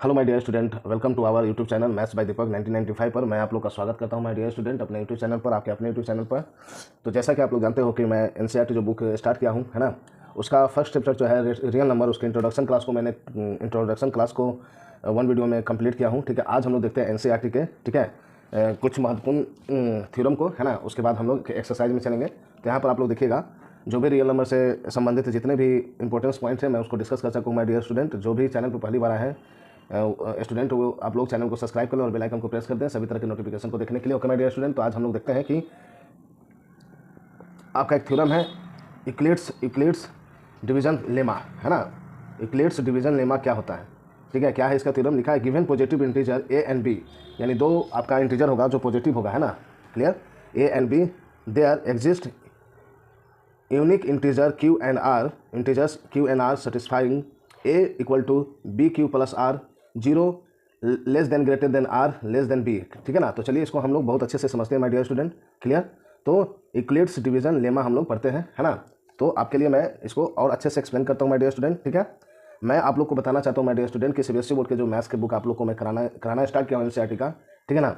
Hello my dear student, welcome to our YouTube channel maths by Deepak 1995 पर मैं आप लोग का स्वागत करता हूं माय डियर स्टूडेंट अपने यूट्यूब चैनल पर, आपके अपने यूट्यूब चैनल पर। तो जैसा कि आप लोग जानते हो कि मैं एनसीईआरटी जो बुक स्टार्ट किया हूं, है ना, उसका फर्स्ट चैप्टर जो है रियल नंबर, उसके इंट्रोडक्शन क्लास को मैंने वन वीडियो में कंप्लीट किया हूँ। ठीक है, आज हम लोग देखते हैं एनसीईआरटी के, ठीक है, कुछ महत्वपूर्ण थ्योरम को, है ना। उसके बाद हम लोग एक्सरसाइज में चलेंगे। तो यहाँ पर आप लोग देखिएगा, जो भी रियल नंबर से संबंधित जितने भी इंपॉर्टेंस पॉइंट्स हैं मैं उसको डिस्कस कर सकूँ। माय डियर स्टूडेंट, जो भी चैनल पर पहली बार आए हैं स्टूडेंट, वो आप लोग चैनल को सब्सक्राइब कर लें और बेल आइकन को प्रेस कर दें सभी तरह के नोटिफिकेशन को देखने के लिए। ओके माय डियर स्टूडेंट, तो आज हम लोग देखते हैं कि आपका एक थ्योरम है यूक्लिड्स डिवीजन लेमा, है ना। यूक्लिड्स डिवीजन लेमा क्या होता है, ठीक है, क्या है इसका थ्योरम। लिखा है given positive integer A and B, यानी दो आपका इंटीजर होगा जो पॉजिटिव होगा, है ना, clear, A and B, there exist unique integer Q and R, integers Q and R satisfying A equal to B Q plus R, zero less than greater than R less than B, ठीक है ना। तो चलिए इसको हम लोग बहुत अच्छे से समझते हैं माय डियर स्टूडेंट, क्लियर। तो यूक्लिड्स डिवीजन लेमा हम लोग पढ़ते हैं, है ना। तो आपके लिए मैं इसको और अच्छे से एक्सप्लेन करता हूँ माय डियर स्टूडेंट, ठीक है। मैं आप लोग को बताना चाहता हूँ माय डियर स्टूडेंट कि सीबीएसई बोर्ड के जो मैथ्स के बुक आप लोग को मैं कराना स्टार्ट किया हूँ एनसीईआरटी का, ठीक है ना।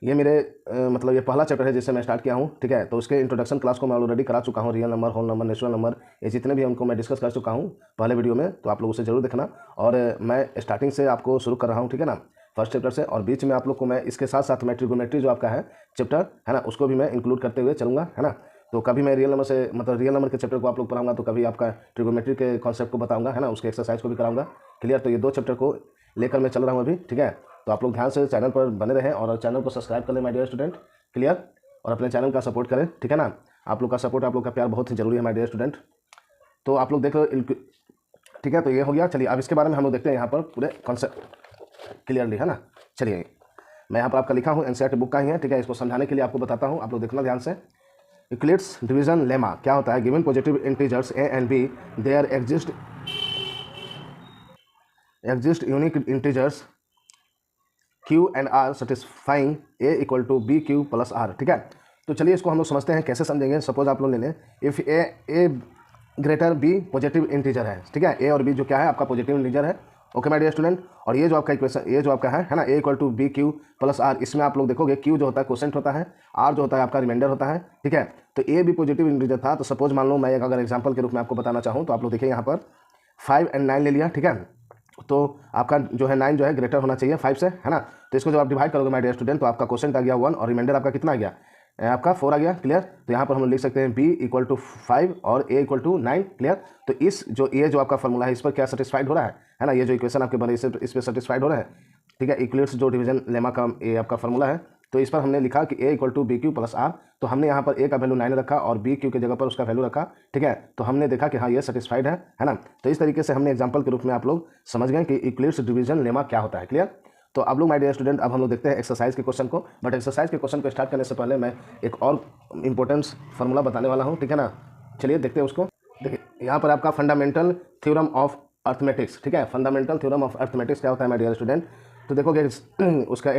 ये मेरे मतलब ये पहला चैप्टर है जिससे मैं स्टार्ट किया हूँ, ठीक है। तो उसके इंट्रोडक्शन क्लास को मैं ऑलरेडी करा चुका हूँ, real number, whole number, natural number, ये जितने भी उनको मैं डिस्कस कर चुका हूँ पहले वीडियो में। तो आप लोग उसे जरूर देखना। और मैं स्टार्टिंग से आपको शुरू कर रहा हूँ, ठीक है ना, फर्स्ट चैप्टर से। और बीच में आप लोग को मैं इसके साथ साथ में ट्रिगोमेट्री जो आपका है चैप्टर, है ना, उसको भी मैं इंक्लूड करते हुए चलूँगा, है ना। तो कभी मैं रियल नंबर से मतलब रियल नंबर के चैप्टर को आप लोग पढ़ाऊंगा, तो कभी आपका ट्रिगोमेट्री के कॉन्सेप्ट को बताऊंगा, है ना, उसके एक्सरसाइज को भी कराऊंगा, क्लियर। तो ये दो चैप्टर को लेकर मैं चल रहा हूँ अभी, ठीक है। तो आप लोग ध्यान से चैनल पर बने रहें और चैनल को सब्सक्राइब कर लें माय डियर स्टूडेंट, क्लियर। और अपने चैनल का सपोर्ट करें, ठीक है ना। आप लोग का सपोर्ट, आप लोग का प्यार बहुत ही जरूरी है माय डियर स्टूडेंट। तो आप लोग देख लो, ठीक है। तो ये हो गया। चलिए अब इसके बारे में हम लोग देखते हैं यहाँ पर पूरे कॉन्सेप्ट क्लियरली, है ना। चलिए मैं यहाँ पर आपका लिखा हूँ, एनसीईआरटी बुक का ही है, ठीक है। इसको समझाने के लिए आपको बताता हूँ, आप लोग देखना ध्यान से। यूक्लिड्स डिवीजन लेमा क्या होता है। Given positive integers A and B, there exist unique integers Q and R satisfying A equal to B Q plus R, ठीक है। तो चलिए इसको हम लोग समझते हैं, कैसे समझेंगे। सपोज आप लोग ले लें, if A greater B positive integer है, ठीक है। ए और बी जो क्या है आपका पॉजिटिव इंटीजर है, ओके माय डियर स्टूडेंट। और ये जो आपका इक्वेशन, ये जो आपका है ना, A equal to B Q plus R, इसमें आप लोग देखोगे क्यू जो होता है क्वोशेंट होता है, आर जो होता है आपका रिमाइंडर होता है, ठीक है। तो ए भी पॉजिटिव इंटीजर था। तो सपोज मान लो मैं एक अगर एग्जाम्पल के रूप में आपको बताना चाहूँ, तो आप लोग देखिए यहाँ पर 5 और 9 ले लिया, ठीक है। तो आपका जो है 9 जो है ग्रेटर होना चाहिए 5 से, है ना। तो इसको जब आप डिवाइड करोगे माय डियर स्टूडेंट, तो आपका क्वोशेंट आ गया 1 और रिमाइंडर आपका कितना आ गया, आपका 4 आ गया, क्लियर। तो यहाँ पर हम लोग लिख सकते हैं b इक्वल टू 5 और a इक्वल टू 9, क्लियर। तो इस जो ये जो आपका फॉर्मूला है, इस पर क्या सेटिस्फाइड हो रहा है ना। ये जो इक्वेशन आपके बने इस पर सेटिस्फाइड हो रहा है, ठीक है। यूक्लिड्स जो डिवीजन लेमा का ये आपका फॉर्मूला है। तो इस पर हमने लिखा कि a equal to B Q plus R. तो हमने यहाँ पर a का वैल्यू 9 रखा और बी क्यू की जगह पर उसका वैल्यू रखा, ठीक है। तो हमने देखा कि हाँ ये सेटिस्फाइड है ना। तो इस तरीके से हमने एग्जाम्पल के रूप में आप लोग समझ गए कि यूक्लिड्स डिवीजन लेमा क्या होता है, क्लियर। तो आप लोग माय डियर स्टूडेंट, अब हम लोग देखते हैं एक्सरसाइज के क्वेश्चन को। बट एक्सरसाइज के क्वेश्चन को स्टार्ट करने से पहले मैं एक और इंपॉर्टेंट फार्मूला बताने वाला हूँ, ठीक है ना। चलिए देखते हैं उसको। देखिए यहाँ पर आपका फंडामेंटल थ्योरम ऑफ अर्थमेटिक्स, ठीक है। फंडामेंटल थ्योरम ऑफ अर्थमेटिक्स क्या होता है माय डियर स्टूडेंट। तो देखोगे उसका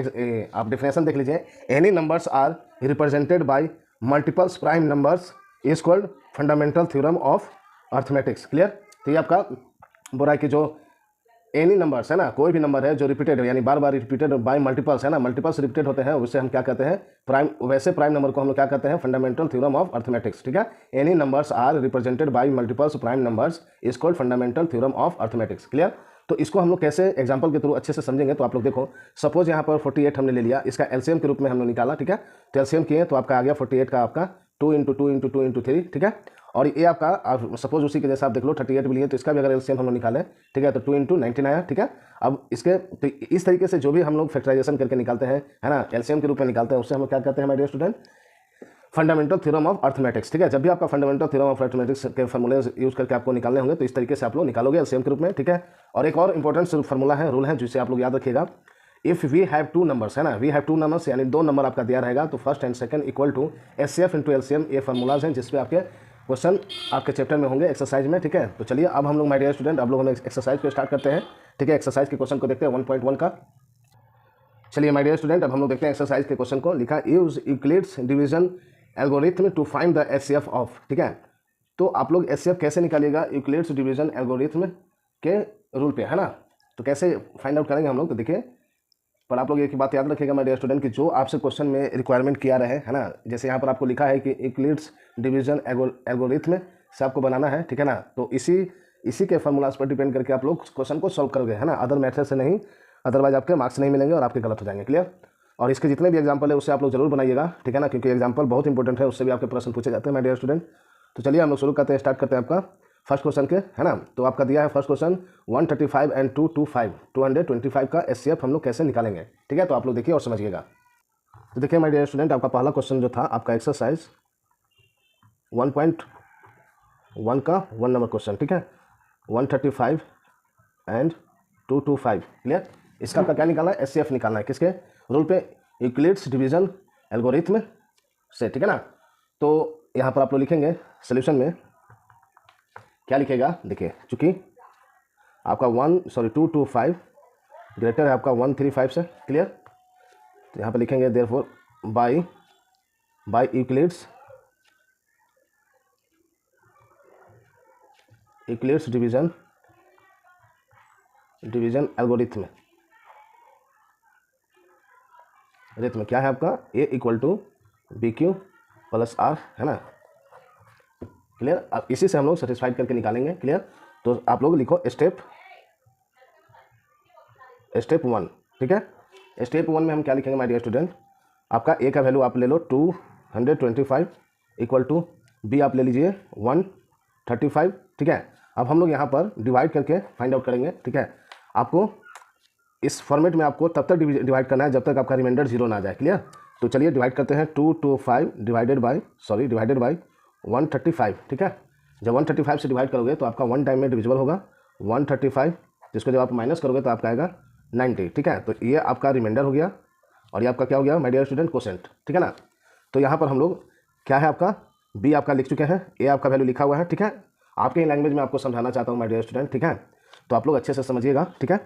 आप डिफिनेशन देख लीजिए। Any numbers are represented by multiples prime numbers is called fundamental theorem of arithmetics, clear. तो ये आपका बोला है कि जो एनी नंबर्स है ना, कोई भी नंबर है जो रिपीटेड है, यानी बार बार रिपीटेड बाय मल्टीपल्स है ना, मल्टीपल्स रिपीटेड होते हैं, उससे हम क्या कहते हैं, प्राइम। वैसे प्राइम नंबर को हम लोग क्या कहते हैं, फंडामेंटल थ्योरम ऑफ अर्थमेटिक्स, ठीक है। Any numbers are represented by multiples prime numbers is called fundamental theorem of arithmetics, clear. तो इसको हम लोग कैसे एग्जांपल के थ्रू अच्छे से समझेंगे। तो आप लोग देखो, सपोज यहाँ पर 48 हमने ले लिया, इसका एलसीएम के रूप में हमने निकाला, ठीक है। तो एलसीएम किए तो आपका आ गया 48 का आपका 2 इंटू 2 इंटू 2 इंटू 3, ठीक है। और ये आपका आप सपोज उसी के जैसा आप देख लो 38 भी लिए, तो इसका भी अगर एलसीएम हम लोग निकालें, ठीक है, तो 2 इंटू 19 आया, ठीक है। अब इसके तो इस तरीके से जो भी हम लोग फैक्टराइजेशन करके निकालते हैं, है ना, एलसीएम के रूप में निकालते हैं, उससे हम लोग क्या कहते हैं my dear student, fundamental theorem of arithmetics, ठीक है। जब भी आपका फंडामेंटल थ्योरम ऑफ अर्थमेटिक्स के फॉर्मूले यूज करके आपको निकालने होंगे, तो इस तरीके से आप लोग निकालोगे एलसीएम के रूप में, ठीक है। और एक और इंपॉर्टेंट फॉर्मूला है, रूल है, जिसे आप लोग याद रखिएगा। If we have two numbers, है ना, वी हैव टू नंबर्स, यानी दो नंबर आपका दिया रहेगा, तो first and second equal to HCF into LCM, ये फार्मूलाज हैं जिसपे आपके क्वेश्चन आपके चैप्टर में होंगे एक्सरसाइज में, ठीक है। तो चलिए अब हम लोग माय डियर स्टूडेंट, अब लोग हम एक्सरसाइज को स्टार्ट करते हैं, ठीक है। एक्सरसाइज के क्वेश्चन को देखते हैं 1.1 का। चलिए माय डियर स्टूडेंट, अब हम लोग देखते हैं एक्सरसाइज के क्वेश्चन को। लिखा use Euclid's division algorithm to find the HCF of, ठीक है। तो आप लोग एचसीएफ कैसे निकालिएगा यूक्लिड्स डिवीजन एल्गोरिथम के रूल पे, है ना। तो कैसे फाइंड आउट करेंगे हम लोग, तो देखिए, पर आप लोग एक बात याद रखिएगा माय डियर स्टूडेंट कि जो आपसे क्वेश्चन में रिक्वायरमेंट किया रहे है ना, जैसे यहाँ पर आपको लिखा है कि यूक्लिड्स डिवीजन एल्गोरिथम से आपको बनाना है, ठीक है ना, तो इसी के फार्मूलाज पर डिपेंड करके आप लोग क्वेश्चन को सॉल्व करोगे, है ना, अदर मेथड से नहीं, अदरवाइज आपके मार्क्स नहीं मिलेंगे और आपके गलत हो जाएंगे। क्लियर। और इसके जितने भी एग्जाम्पल है उससे आप लोग जरूर बनाइएगा, ठीक है ना, क्योंकि एग्जाम्पल बहुत इंपॉर्टेंट है, उससे भी आपके प्रश्न पूछे जाते हैं माय डियर स्टूडेंट। तो चलिए हम लोग शुरू करते हैं, स्टार्ट करते हैं आपका फर्स्ट क्वेश्चन के, है ना। तो आपका दिया है फर्स्ट क्वेश्चन 135 एंड 225 का एचसीएफ हम लोग कैसे निकालेंगे, ठीक है। तो आप लोग देखिए और समझिएगा। तो देखिए माय डियर स्टूडेंट, आपका पहला क्वेश्चन जो था आपका एक्सरसाइज 1.1 का 1 नंबर क्वेश्चन, ठीक है, 135 एंड 225। क्लियर। इसका आपका क्या निकालना है, एचसीएफ निकालना है, किसके रूल पे, यूक्लिड्स डिवीजन एल्गोरिथम से, ठीक है ना। तो यहाँ पर आप लोग लिखेंगे सोल्यूशन में क्या लिखेगा, देखिए, चूंकि आपका 225 ग्रेटर है आपका 135 से। क्लियर। तो यहाँ पर लिखेंगे therefore by Euclid's division algorithm rhythm क्या है आपका, A equal to B Q plus R, है ना। क्लियर। अब इसी से हम लोग सेटिस्फाइड करके निकालेंगे। क्लियर। तो आप लोग लिखो स्टेप 1, ठीक है। स्टेप 1 में हम क्या लिखेंगे माय डियर स्टूडेंट, आपका ए का वैल्यू आप ले लो 225 इक्वल टू बी आप ले लीजिए 135, ठीक है। अब हम लोग यहाँ पर डिवाइड करके फाइंड आउट करेंगे, ठीक है। आपको इस फॉर्मेट में आपको तब तक डिवाइड करना है जब तक आपका रिमाइंडर 0 ना आ जाए। क्लियर। तो चलिए डिवाइड करते हैं, 225 डिवाइडेड बाय 135, ठीक है। जब 135 से डिवाइड करोगे तो आपका 1 टाइम में डिविजिबल होगा 135, जिसको जब आप माइनस करोगे तो आपका आएगा 90, ठीक है। तो ये आपका रिमाइंडर हो गया और ये आपका क्या हो गया माय डियर स्टूडेंट, कोसेंट, ठीक है ना। तो यहाँ पर हम लोग क्या है आपका बी आपका लिख चुके हैं, ए आपका वैल्यू लिखा हुआ है, ठीक है। आपके लैंग्वेज में आपको समझाना चाहता हूँ माय डियर स्टूडेंट, ठीक है। तो आप लोग अच्छे से समझिएगा, ठीक है।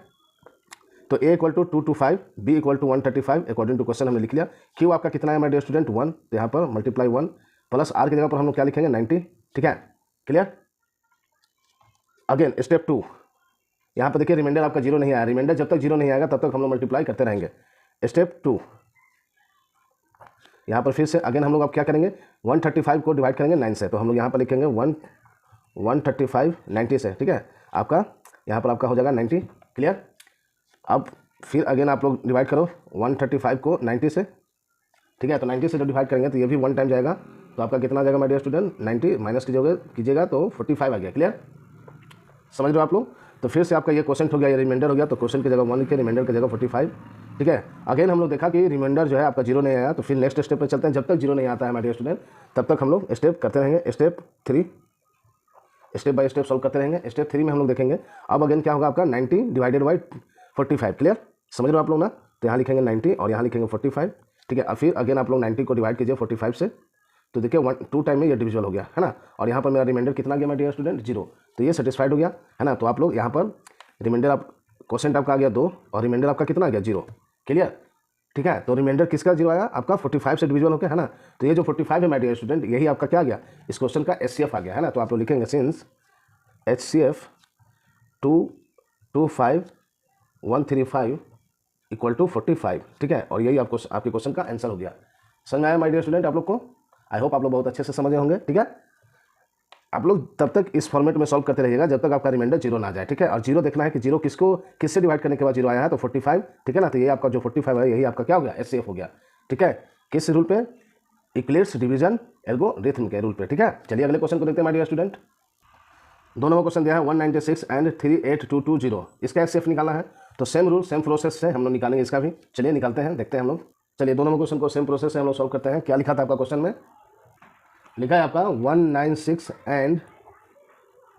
तो A equal to 225, B equal to 135 according to question हमने लिख लिया। क्यू आपका कितना है माय डियर स्टूडेंट, 1, तो यहाँ पर मल्टीप्लाई 1 प्लस आर की जगह पर हम लोग क्या लिखेंगे 90, ठीक है। क्लियर। अगेन स्टेप 2, यहाँ पर देखिए रिमाइंडर आपका 0 नहीं आया, रिमाइंडर जब तक 0 नहीं आएगा तब तक हम लोग मल्टीप्लाई करते रहेंगे। स्टेप 2, यहाँ पर फिर से अगेन हम लोग अब क्या करेंगे, 135 को डिवाइड करेंगे 9 से, तो हम लोग यहाँ पर लिखेंगे 135 90 से, ठीक है। आपका यहाँ पर आपका हो जाएगा 90। क्लियर। अब फिर अगेन आप लोग डिवाइड करो 135 को 90 से, ठीक है। तो 90 से जब डिवाइड करेंगे तो ये भी 1 टाइम जाएगा, तो आपका कितना आ जाएगा माय डियर स्टूडेंट, 90 माइनस कीजिएगा तो 45 आ गया। क्लियर। समझ रहे हो आप लोग। तो फिर से आपका ये क्वेश्चन हो गया, ये रिमाइंडर हो गया, तो क्वेश्चन की जगह 1 लिखे, रिमाइंडर की जगह 45, ठीक है। अगेन हम लोग देखा कि रिमाइंडर जो है आपका 0 नहीं आया, तो फिर नेक्स्ट स्टेप पे चलते हैं। जब तक 0 नहीं आता है माय डियर स्टूडेंट तब तक हम लोग स्टेप करते रहेंगे। Step 3, step by step solve करते रहेंगे। स्टेप 3 में हम लोग देखेंगे अब अगेन क्या होगा आपका 90 डिवाइडेड बाई 45। क्लियर। समझ रहे हो आप लोग ना। तो यहाँ लिखेंगे 90 और यहाँ लिखेंगे 45, ठीक है। और फिर अगेन आप लोग 90 को डिवाइड कीजिए 45 से, तो देखिए 2 टाइम में ये डिविजिबल हो गया, है ना। और यहाँ पर मेरा रिमाइंडर कितना गया माय डियर स्टूडेंट, 0, तो ये सेटिस्फाइड हो गया, है ना। तो आप लोग यहाँ पर रिमाइंडर आप क्वेश्चन आपका आ गया 2 और रिमाइंडर आपका कितना आ गया 0। क्लियर। ठीक है। तो रिमाइंडर किसका 0 आया आपका 45 से डिविजिबल हो गया, है ना। तो ये जो 45 है माय डियर स्टूडेंट यही आपका क्या आ गया, इस क्वेश्चन का एचसीएफ आ गया, है ना। तो आप लोग लिखेंगे सिंस एचसीएफ 225 135 इक्वल टू 45, ठीक है। और यही आपको आपके क्वेश्चन का आंसर हो गया। समझ में आया माय डियर स्टूडेंट आप लोग को। आई होप आप लोग बहुत अच्छे से समझे होंगे, ठीक है। आप लोग तब तक इस फॉर्मेट में सॉल्व करते रहिएगा जब तक आपका रिमाइंडर 0 ना आ जाए, ठीक है। और 0 देखना है कि 0 किससे डिवाइड करने के बाद 0 आया है, तो 45, ठीक है ना। तो ये आपका जो 45 है यही आपका क्या हो गया, एचसीएफ हो गया, ठीक है। किस रूल पे, यूक्लिड्स डिवीजन एल्गोरिथम के रूल पे, ठीक है। चलिए अगले क्वेश्चन को देखते हैं my dear student. 2 number question दिया है 196 एंड 38220, इसका एचसीएफ निकालना है। तो सेम रूल सेम प्रोसेस से हम लोग निकालेंगे इसका भी। चलिए निकालते हैं, देखते हैं हम लोग। चलिए 2 नंबर क्वेश्चन को सेम प्रोसेस से हम लोग सॉल्व करते हैं। क्या लिखा था आपका क्वेश्चन में, लिखा है आपका 196 एंड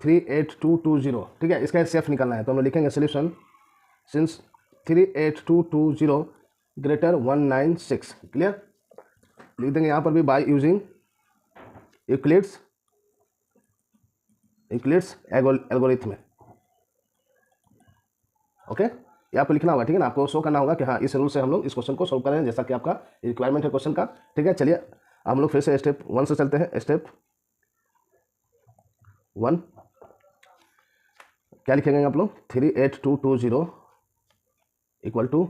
38220, ठीक है। इसका एचसीएफ निकालना है। तो हम लोग लिखेंगे सोल्यूशन सिंस 38220 ग्रेटर 196। क्लियर। लिख देंगे यहाँ पर भी by using Euclid's algorithm, okay. ये आपको लिखना होगा, ठीक है ना। आपको शो करना होगा कि हाँ इस रूल से हम लोग इस क्वेश्चन को सोल्व करें जैसा कि आपका रिक्वायरमेंट है क्वेश्चन का, ठीक है। चलिए हम लोग फिर से स्टेप 1 से चलते हैं। स्टेप 1 क्या लिखेंगे आप लोग, 38220 इक्वल टू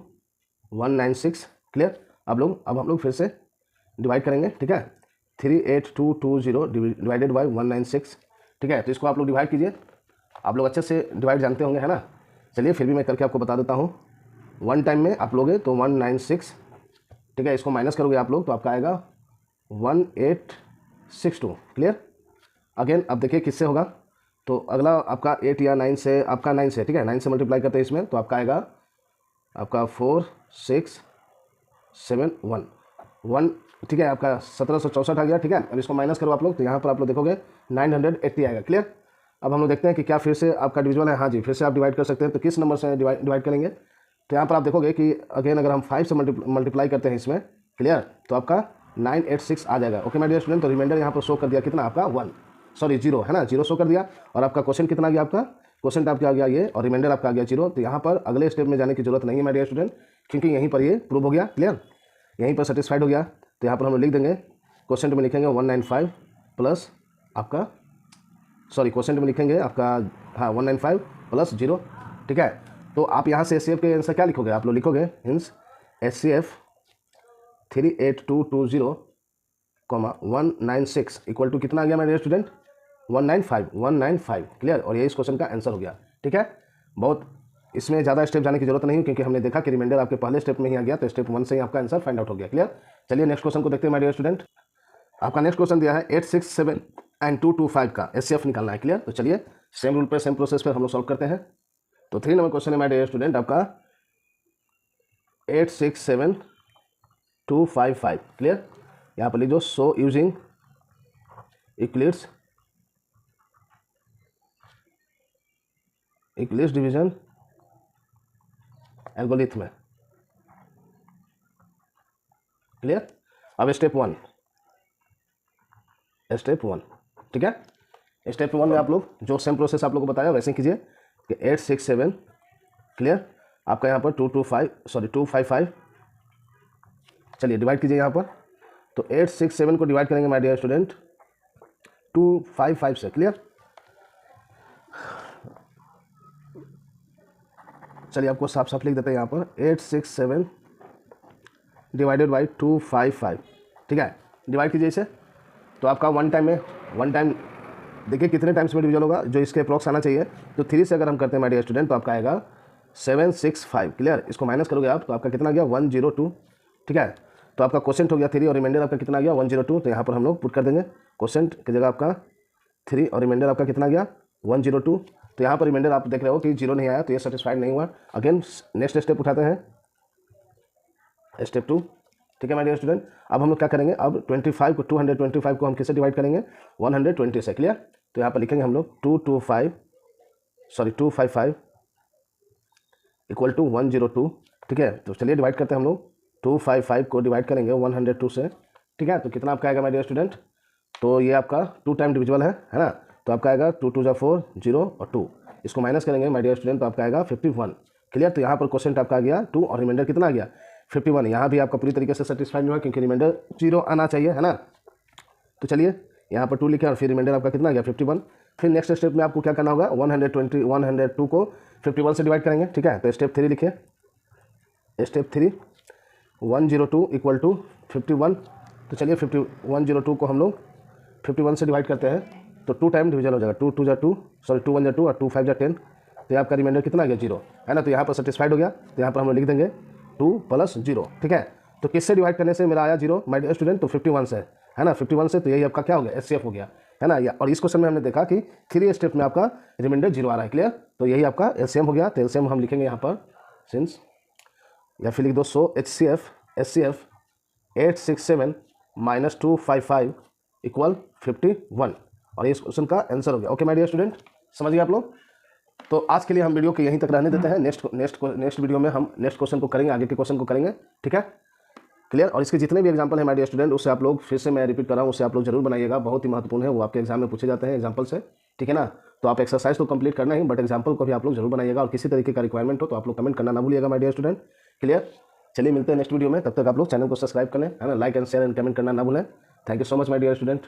196। क्लियर। अब हम लोग फिर से डिवाइड करेंगे, ठीक है। 38220 डिवाइडेड बाई 196, ठीक है। तो इसको आप लोग डिवाइड कीजिए, आप लोग अच्छे से डिवाइड जानते होंगे, है ना। चलिए फिर भी मैं करके आपको बता देता हूँ। 1 टाइम में आप लोगे तो 196, ठीक है। इसको माइनस करोगे आप लोग तो आपका आएगा 1862। क्लियर। अगेन अब देखिए किससे होगा, तो अगला आपका 8 या 9 से, आपका 9 से, ठीक है। 9 से मल्टीप्लाई करते हैं इसमें, तो आपका आएगा आपका 4671, ठीक है। आपका 1764 आ गया, ठीक है। अब इसको माइनस करो आप लोग, तो यहाँ पर आप लोग देखोगे 980 आएगा। क्लियर। अब हम लोग देखते हैं कि क्या फिर से आपका डिविजल है। हाँ जी, फिर से आप डिवाइड कर सकते हैं। तो किस नंबर से डिवाइड करेंगे, तो यहाँ पर आप देखोगे कि अगेन अगर हम 5 से मल्टीप्लाई करते हैं इसमें, क्लियर, तो आपका 986 आ जाएगा। Okay my dear student. तो रिमाइंडर यहाँ पर शो कर दिया कितना आपका 0 है ना, 0 शो कर दिया। और आपका क्वेश्चन कितना आ गया, आपका क्वेश्चन आपका आ गया ये, और रिमाइंडर आपका आ गया 0। तो यहाँ पर अगले स्टेप में जाने की जरूरत नहीं है माय डियर स्टूडेंट, क्योंकि यहीं पर ये प्रूव हो गया। क्लियर, यहीं पर सेटिस्फाइड हो गया। तो यहाँ पर हम लोग लिख देंगे, क्वेश्चन में लिखेंगे 195 प्लस आपका, सॉरी क्वेश्चन में लिखेंगे आपका, हाँ 195 प्लस 0, ठीक है। तो आप यहाँ से एचसीएफ के आंसर क्या लिखोगे, आप लोग लिखोगे मीन्स एचसीएफ 38220 196 इक्वल टू कितना आ गया मेरे स्टूडेंट, 195। क्लियर। और ये इस क्वेश्चन का आंसर हो गया, ठीक है। बहुत इसमें ज़्यादा स्टेप जाने की जरूरत नहीं है, क्योंकि हमने देखा कि रिमाइंडर आपके पहले स्टेप में ही आ गया, तो स्टेप 1 से ही आपका आंसर फाइंड आउट हो गया। क्लियर। चलिए नेक्स्ट क्वेश्चन को देखते हैं माय डियर स्टूडेंट। आपका नेक्स्ट क्वेश्चन दिया है 867 एंड 225 का एचसीएफ निकालना है। क्लियर। तो चलिए सेम रूल पे सेम प्रोसेस पे हम लोग सॉल्व करते हैं। तो 3 नंबर क्वेश्चन है माय डियर स्टूडेंट आपका 867255। क्लियर। यहाँ पर लिख दो, so using Euclid's division algorithm. Clear. अब स्टेप 1, ठीक है। स्टेप 1 में आप लोग जो सेम प्रोसेस आप लोग को बताया वैसे ही कीजिए कि 867, क्लियर, आपका यहाँ पर 255, चलिए डिवाइड कीजिए यहाँ पर। तो 867 को डिवाइड करेंगे माय डियर स्टूडेंट 255 से। क्लियर। चलिए आपको साफ साफ लिख देते हैं यहाँ पर 867 डिवाइडेड बाई 255, ठीक है। डिवाइड कीजिए इसे, तो आपका वन टाइम देखिए कितने टाइम्स में डिवीजन होगा, जो इसके अप्रॉक्स आना चाहिए। तो 3 से अगर हम करते हैं माय डियर स्टूडेंट तो आपका आएगा 765। क्लियर। इसको माइनस करोगे आप तो आपका कितना आ गया 102, ठीक है। तो आपका क्वेश्चन हो गया 3 और रिमाइंडर आपका कितना आ गया 102। तो यहाँ पर हम लोग पुट कर देंगे क्वेश्चन की जगह आपका 3 और रिमाइंडर आपका कितना आ गया 102। तो यहाँ पर रिमाइंडर आप देख रहे हो कि 0 नहीं आया, तो ये सेटिस्फाइड नहीं हुआ। अगेन नेक्स्ट स्टेप उठाते हैं, स्टेप 2, ठीक है माय डियर स्टूडेंट। अब हम लोग क्या करेंगे, अब 225 को हम किससे डिवाइड करेंगे 120 से। क्लियर। तो यहाँ पर लिखेंगे हम लोग 255 इक्वल टू 102, ठीक है। तो चलिए डिवाइड करते हैं हम लोग, 255 को डिवाइड करेंगे 102 से, ठीक है। तो कितना आपका आएगा माय डियर स्टूडेंट, तो ये आपका 2 टाइम डिविजिबल है ना। तो आपका आएगा 2 2 4 0 और 2, इसको माइनस करेंगे माय डियर स्टूडेंट तो आपका आएगा 51। क्लियर। तो यहाँ पर क्वेश्चन आपका आ गया 2 और रिमाइंडर कितना आ गया 51। यहाँ भी आपका पूरी तरीके से सेटिस्फाइड हुआ, क्योंकि रिमाइंडर 0 आना चाहिए, है ना। तो चलिए यहाँ पर 2 लिखे और फिर रिमाइंडर आपका कितना आ गया 51। फिर नेक्स्ट स्टेप में आपको क्या करना होगा 102 को 51 से डिवाइड करेंगे, ठीक है। तो स्टेप 3 लिखिए, स्टेप 3 102 इक्वल टू 51। तो चलिए 102 को हम लोग 51 से डिवाइड करते हैं, तो 2 टाइम डिवीजन हो जाएगा, 2 2 2 सॉरी 2 1 2 और 2 5 10। तो आपका रिमाइंडर कितना आ गया 0, है ना। तो यहाँ पर सेटिस्फाइड हो गया। तो यहाँ पर हम लोग लिख देंगे 2 + 0, ठीक है। तो किससे डिवाइड करने से मेरा आया 0 माय डियर स्टूडेंट, तो 51 से, है ना। 51 से, तो यही आपका क्या हो गया एचसीएफ हो गया, है ना। और इस क्वेश्चन में हमने देखा कि 3 स्टेप में आपका रिमाइंडर 0 आ रहा है। क्लियर। तो यही आपका एलसीएम हो गया। तो एलसीएम हम लिखेंगे यहाँ पर सिंस, या फिर लिख दो सो एचसीएफ 867 - 255 = 51, और ये इस क्वेश्चन का आंसर हो गया। ओके माय डियर स्टूडेंट, समझ गए आप लोग। तो आज के लिए हम वीडियो को यहीं तक रहने देते हैं। नेक्स्ट वीडियो में हम नेक्स्ट क्वेश्चन को करेंगे, आगे के क्वेश्चन को करेंगे, ठीक है। क्लियर। और इसके जितने भी एग्जांपल है माय डियर स्टूडेंट, उससे आप लोग फिर से मैं रिपीट कर रहा हूँ, उससे आप लोग जरूर बनाइएगा, बहुत ही महत्वपूर्ण है, वो आपके एग्जाम में पूछे जाते हैं एग्जाम्पल से, ठीक है ना। तो आप एक्सरसाइज तो कंप्लीट करना ही, बट एग्जाम्पल को भी आप लोग जरूर बनाइएगा। और किसी तरीके का रिक्वायरमेंट हो तो आप लोग कमेंट करना ना भूलिएगा माय डियर स्टूडेंट। क्लियर। चलिए मिलते हैं नेक्स्ट वीडियो में, तब तक आप लोग चैनल को सब्सक्राइब कर लें, है ना। Like and share and comment करना ना भूलें। Thank you so much my dear student.